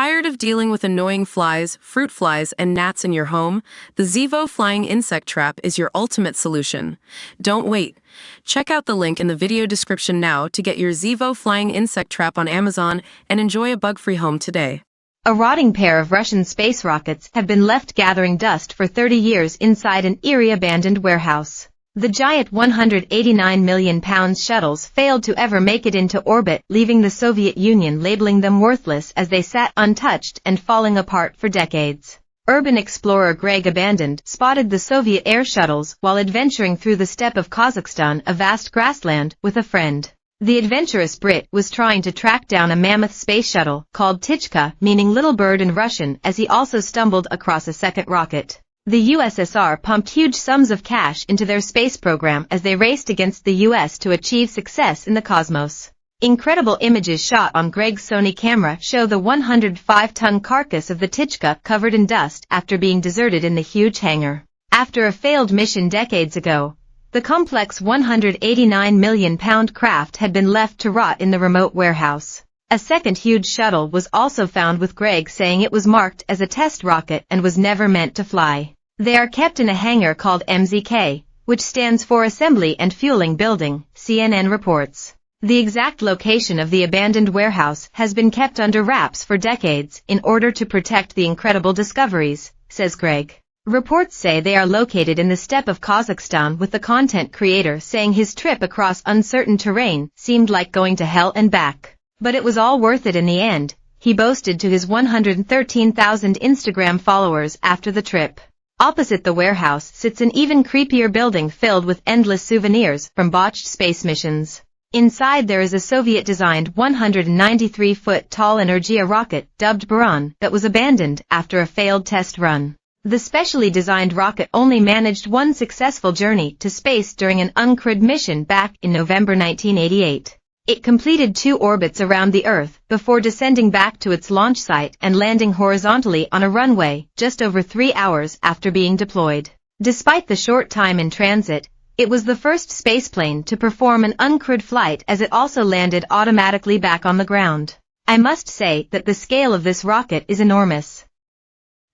Tired of dealing with annoying flies, fruit flies, and gnats in your home? The Zevo Flying Insect Trap is your ultimate solution. Don't wait. Check out the link in the video description now to get your Zevo Flying Insect Trap on Amazon and enjoy a bug-free home today. A rotting pair of Russian space rockets have been left gathering dust for 30 years inside an eerie abandoned warehouse. The giant 189 million pounds shuttles failed to ever make it into orbit, leaving the Soviet Union labeling them worthless as they sat untouched and falling apart for decades. Urban explorer Greg Abandoned spotted the Soviet air shuttles while adventuring through the steppe of Kazakhstan, a vast grassland, with a friend. The adventurous Brit was trying to track down a mammoth space shuttle called Tichka, meaning little bird in Russian, as he also stumbled across a second rocket. The USSR pumped huge sums of cash into their space program as they raced against the US to achieve success in the cosmos. Incredible images shot on Greg's Sony camera show the 105-ton carcass of the Tichka covered in dust after being deserted in the huge hangar. After a failed mission decades ago, the complex 189 million pound craft had been left to rot in the remote warehouse. A second huge shuttle was also found, with Greg saying it was marked as a test rocket and was never meant to fly. They are kept in a hangar called MZK, which stands for Assembly and Fueling Building, CNN reports. The exact location of the abandoned warehouse has been kept under wraps for decades in order to protect the incredible discoveries, says Greg. Reports say they are located in the steppe of Kazakhstan, with the content creator saying his trip across uncertain terrain seemed like going to hell and back. But it was all worth it in the end, he boasted to his 113,000 Instagram followers after the trip. Opposite the warehouse sits an even creepier building filled with endless souvenirs from botched space missions. Inside there is a Soviet-designed 193-foot-tall Energia rocket dubbed Buran that was abandoned after a failed test run. The specially designed rocket only managed one successful journey to space during an uncrewed mission back in November 1988. It completed 2 orbits around the Earth before descending back to its launch site and landing horizontally on a runway just over 3 hours after being deployed. Despite the short time in transit, it was the first spaceplane to perform an uncrewed flight, as it also landed automatically back on the ground. I must say that the scale of this rocket is enormous.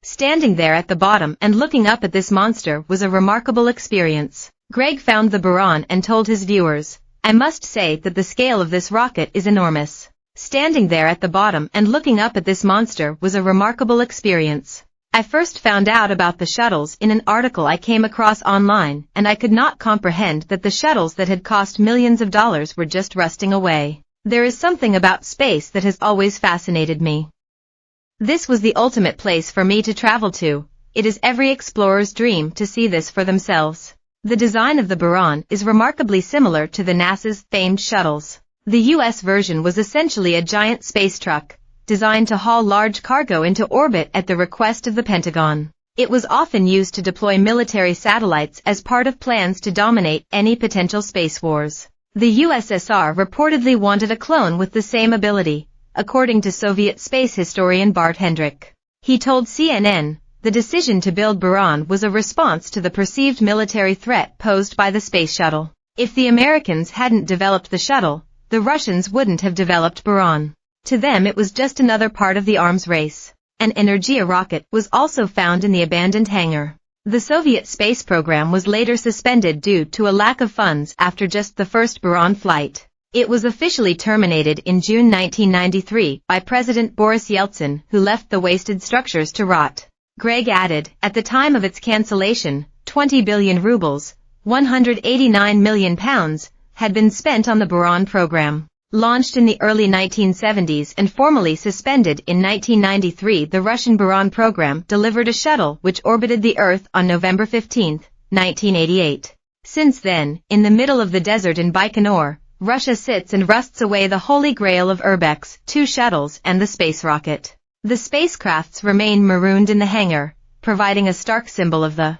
Standing there at the bottom and looking up at this monster was a remarkable experience. Greg found the Buran and told his viewers, "I must say that the scale of this rocket is enormous. Standing there at the bottom and looking up at this monster was a remarkable experience. I first found out about the shuttles in an article I came across online, and I could not comprehend that the shuttles that had cost millions of dollars were just rusting away. There is something about space that has always fascinated me. This was the ultimate place for me to travel to. It is every explorer's dream to see this for themselves." The design of the Buran is remarkably similar to the NASA's famed shuttles. The US version was essentially a giant space truck, designed to haul large cargo into orbit at the request of the Pentagon. It was often used to deploy military satellites as part of plans to dominate any potential space wars. The USSR reportedly wanted a clone with the same ability, according to Soviet space historian Bart Hendrik. He told CNN, "The decision to build Buran was a response to the perceived military threat posed by the space shuttle. If the Americans hadn't developed the shuttle, the Russians wouldn't have developed Buran. To them it was just another part of the arms race." An Energia rocket was also found in the abandoned hangar. The Soviet space program was later suspended due to a lack of funds after just the first Buran flight. It was officially terminated in June 1993 by President Boris Yeltsin, who left the wasted structures to rot. Greg added, "At the time of its cancellation, 20 billion rubles, 189 million pounds, had been spent on the Buran program. Launched in the early 1970s and formally suspended in 1993, the Russian Buran program delivered a shuttle which orbited the Earth on November 15, 1988. Since then, in the middle of the desert in Baikonur, Russia sits and rusts away the holy grail of Urbex, 2 shuttles and the space rocket. The spacecrafts remain marooned in the hangar, providing a stark symbol of the